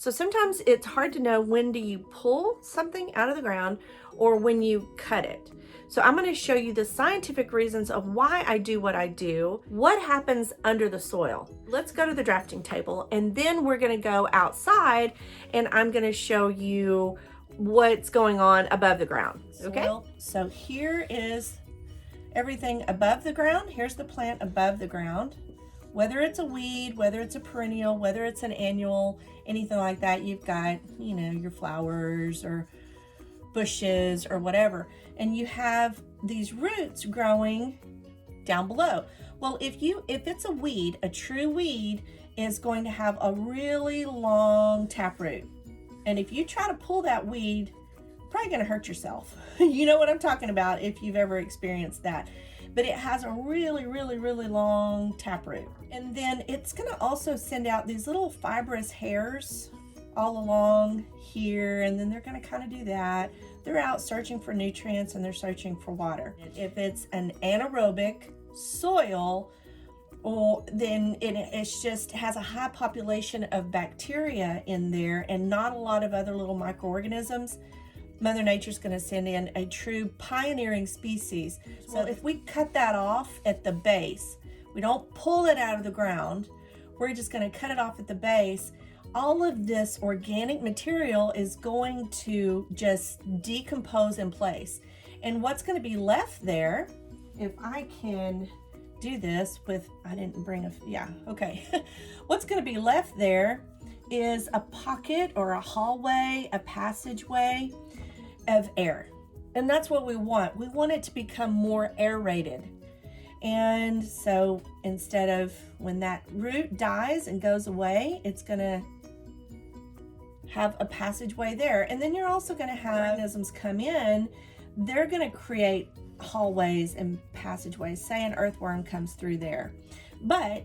So sometimes it's hard to know when do you pull something out of the ground or when you cut it. So I'm going to show you the scientific reasons of why I do what I do, what happens under the soil. Let's go to the drafting table, and then we're going to go outside and I'm going to show you what's going on above the ground. Okay? So here is everything above the ground. Here's the plant above the ground. Whether it's a weed, whether it's a perennial, whether it's an annual, anything like that, you've got, you know, your flowers or bushes or whatever, and you have these roots growing down below. Well, if it's a weed, a true weed is going to have a really long taproot, and if you try to pull that weed, you're probably going to hurt yourself. You know what I'm talking about if you've ever experienced that. But it has a really long taproot, and then it's going to also send out these little fibrous hairs all along here, and then they're going to kind of do that. They're out searching for nutrients and they're searching for water. If it's an anaerobic soil, then it just has a high population of bacteria in there and not a lot of other little microorganisms. Mother Nature's going to send in a true pioneering species. So if we cut that off at the base, we don't pull it out of the ground, we're just going to cut it off at the base, all of this organic material is going to just decompose in place. And what's going to be left there, if I can do this with, I didn't bring a, yeah, okay. What's going to be left there is a pocket or a hallway, a passageway of air. And that's what we want. We want it to become more aerated. And so instead of when that root dies and goes away, it's going to have a passageway there. And then you're also going to have organisms come in. They're going to create hallways and passageways. Say an earthworm comes through there. But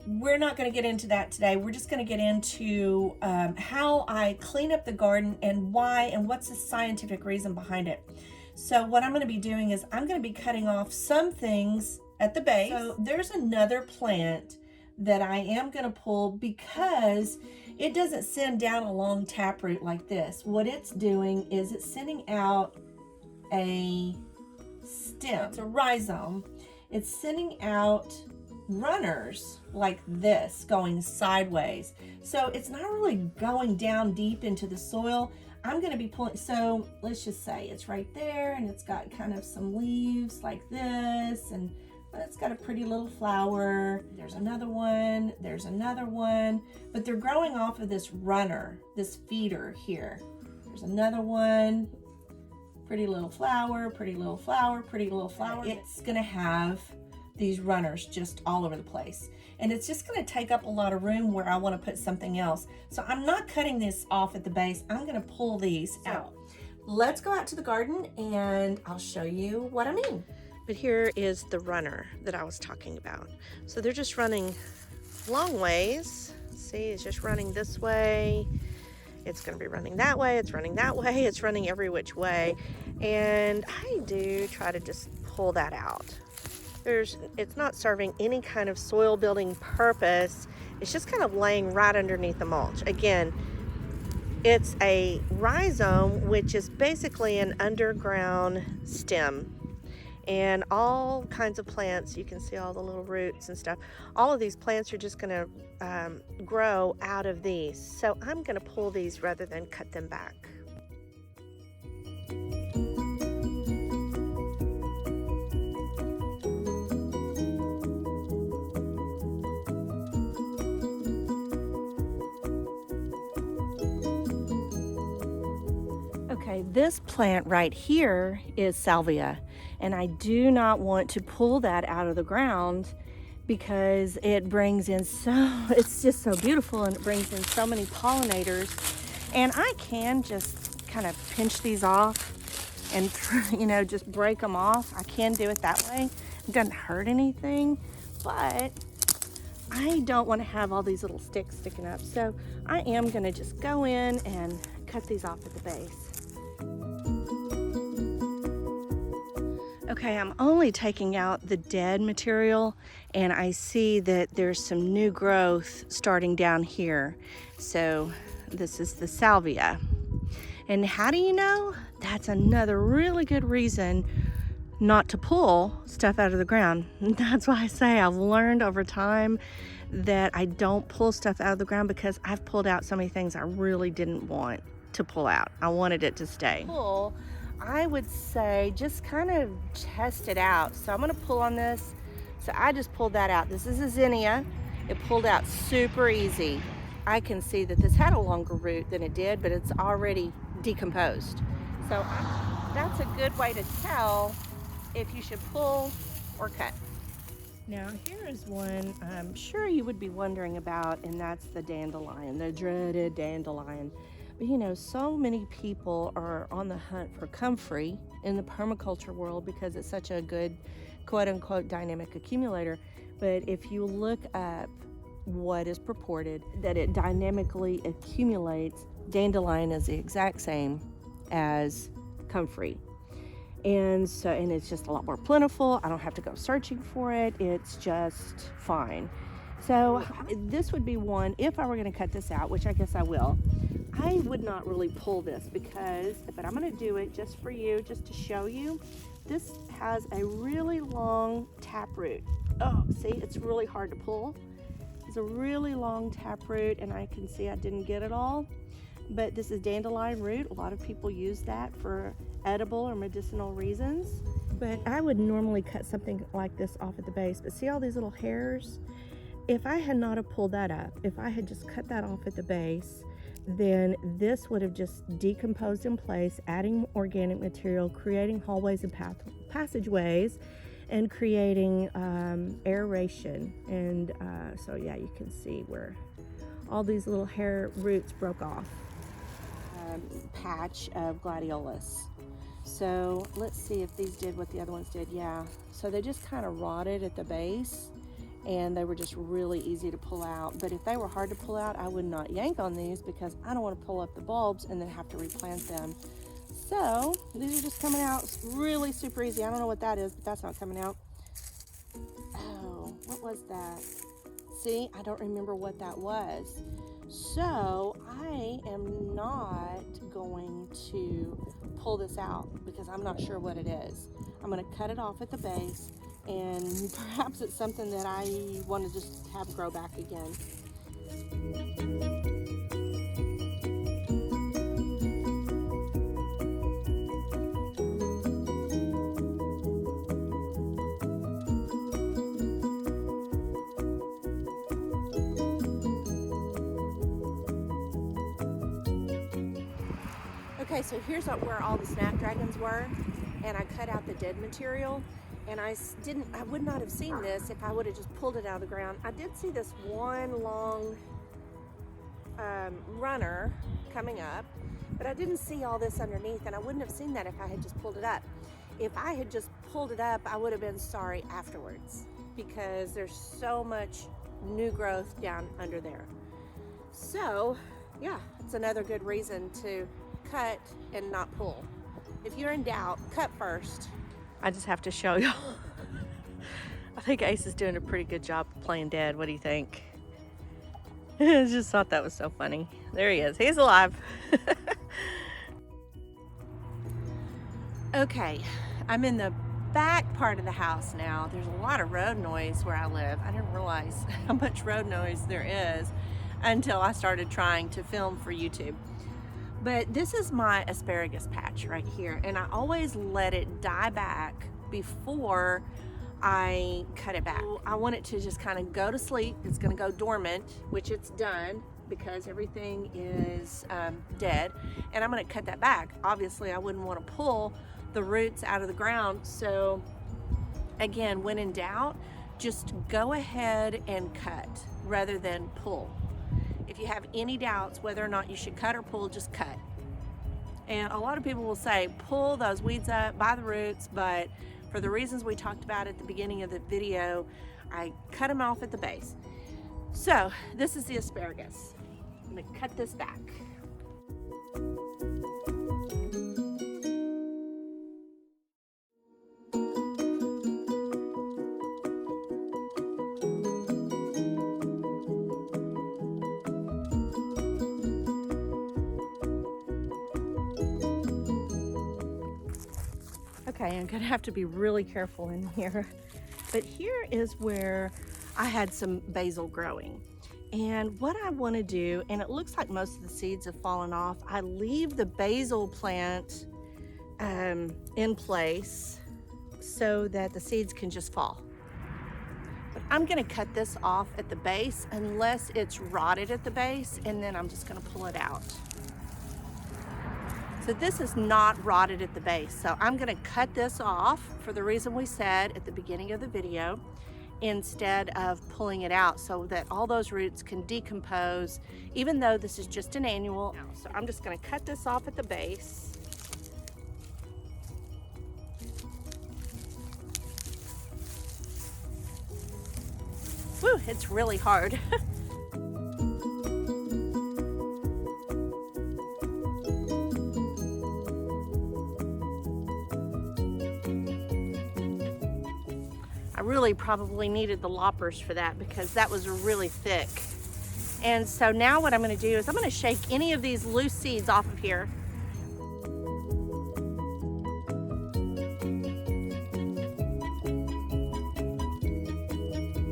we're not going to get into that today. We're just going to get into how I clean up the garden and why and what's the scientific reason behind it. So what I'm going to be doing is I'm going to be cutting off some things at the base. So there's another plant that I am going to pull because it doesn't send down a long taproot like this. What it's doing is it's sending out a stem. It's a rhizome. It's sending out runners like this going sideways. So it's not really going down deep into the soil. I'm going to be pulling, so let's just say it's right there and it's got kind of some leaves like this, and it's got a pretty little flower. There's another one, there's another one, but they're growing off of this runner, this feeder here. There's another one, pretty little flower, pretty little flower, pretty little flower. It's going to have these runners just all over the place, and it's just going to take up a lot of room where I want to put something else. So I'm not cutting this off at the base. I'm going to pull these out. Let's go out to the garden and I'll show you what I mean. But here is the runner that I was talking about. So they're just running long ways. See, it's just running this way. It's going to be running that way. It's running that way. It's running every which way. And I do try to just pull that out. It's not serving any kind of soil building purpose. It's just kind of laying right underneath the mulch. Again, it's a rhizome, which is basically an underground stem. And all kinds of plants, you can see all the little roots and stuff. All of these plants are just going to grow out of these. So I'm going to pull these rather than cut them back. Okay, this plant right here is Salvia, and I do not want to pull that out of the ground because it brings in it's just so beautiful, and it brings in so many pollinators. And I can just kind of pinch these off and, you know, just break them off. I can do it that way. It doesn't hurt anything, but I don't want to have all these little sticks sticking up. So I am going to just go in and cut these off at the base. Okay, I'm only taking out the dead material, and I see that there's some new growth starting down here. So This is the Salvia. And how do you know? That's another really good reason not to pull stuff out of the ground. That's why I say I've learned over time that I don't pull stuff out of the ground, because I've pulled out so many things I really didn't want to pull out. I wanted it to stay. Pull, I would say just kind of test it out. So I'm gonna pull on this. So I just pulled that out. This is a zinnia. It pulled out super easy. I can see that this had a longer root than it did, but it's already decomposed. So that's a good way to tell if you should pull or cut. Now here is one I'm sure you would be wondering about, and that's the dandelion, the dreaded dandelion. But you know, so many people are on the hunt for comfrey in the permaculture world because it's such a good quote-unquote dynamic accumulator. But if you look up what is purported, that it dynamically accumulates, dandelion is the exact same as comfrey. And it's just a lot more plentiful. I don't have to go searching for it. It's just fine. So this would be one, if I were going to cut this out, which I guess I will, I would not really pull this but I'm going to do it just for you, just to show you. This has a really long taproot. Oh, see, it's really hard to pull. It's a really long taproot, and I can see I didn't get it all. But this is dandelion root. A lot of people use that for edible or medicinal reasons. But I would normally cut something like this off at the base. But see all these little hairs? If I had not have pulled that up, if I had just cut that off at the base, then this would have just decomposed in place, adding organic material, creating hallways and passageways, and creating aeration. And so yeah, you can see where all these little hair roots broke off. Patch of Gladiolus. So let's see if these did what the other ones did. Yeah, so they just kind of rotted at the base, and they were just really easy to pull out. But if they were hard to pull out, I would not yank on these, because I don't want to pull up the bulbs and then have to replant them. So these are just coming out really super easy. I don't know what that is, but that's not coming out. Oh, what was that? See, I don't remember what that was. So I am not going to pull this out because I'm not sure what it is. I'm going to cut it off at the base, and perhaps it's something that I want to just have grow back again. Okay, so here's where all the Snapdragons were, and I cut out the dead material, and I would not have seen this if I would have just pulled it out of the ground. I did see this one long runner coming up, but I didn't see all this underneath, and I wouldn't have seen that if I had just pulled it up. If I had just pulled it up, I would have been sorry afterwards, because there's so much new growth down under there. So yeah, it's another good reason to cut and not pull. If you're in doubt, cut first. I just have to show y'all. I think Ace is doing a pretty good job of playing dead. What do you think? I just thought that was so funny. There he is. He's alive. Okay, I'm in the back part of the house now. There's a lot of road noise where I live. I didn't realize how much road noise there is until I started trying to film for YouTube. But this is my asparagus patch right here, and I always let it die back before I cut it back. I want it to just kind of go to sleep. It's going to go dormant, which it's done because everything is dead, and I'm going to cut that back. Obviously, I wouldn't want to pull the roots out of the ground. So again, when in doubt, just go ahead and cut rather than pull. If you have any doubts whether or not you should cut or pull, just cut. And a lot of people will say, pull those weeds up by the roots, but for the reasons we talked about at the beginning of the video, I cut them off at the base. So this is the asparagus. I'm gonna cut this back. Okay, I'm gonna have to be really careful in here. But here is where I had some basil growing. And what I want to do, and it looks like most of the seeds have fallen off, I leave the basil plant in place so that the seeds can just fall. But I'm going to cut this off at the base unless it's rotted at the base, and then I'm just going to pull it out. So this is not rotted at the base, so I'm going to cut this off for the reason we said at the beginning of the video, instead of pulling it out, so that all those roots can decompose, even though this is just an annual. So I'm just going to cut this off at the base. Woo, it's really hard. I really probably needed the loppers for that because that was really thick. And so now what I'm going to do is I'm going to shake any of these loose seeds off of here.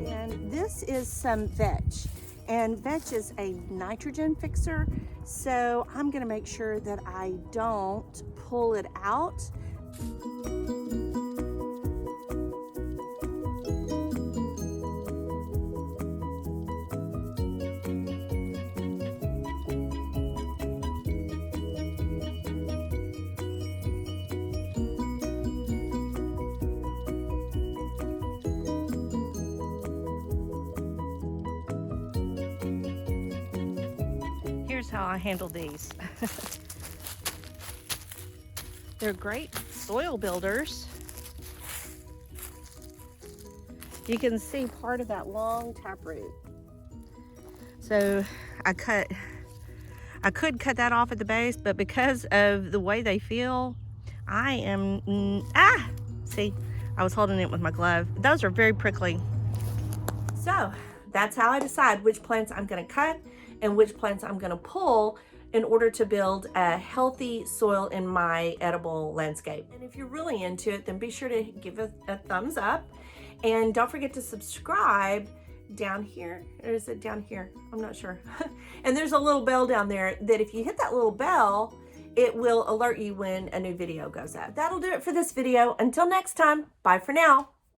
And this is some vetch. And vetch is a nitrogen fixer. So I'm going to make sure that I don't pull it out. Here's how I handle these. They're great soil builders. You can see part of that long taproot. So I could cut that off at the base, but because of the way they feel, I am, see, I was holding it with my glove. Those are very prickly. So that's how I decide which plants I'm gonna cut and which plants I'm gonna pull in order to build a healthy soil in my edible landscape. And if you're really into it, then be sure to give it a thumbs up. And don't forget to subscribe down here. Or is it down here? I'm not sure. And there's a little bell down there that if you hit that little bell, it will alert you when a new video goes up. That'll do it for this video. Until next time, bye for now.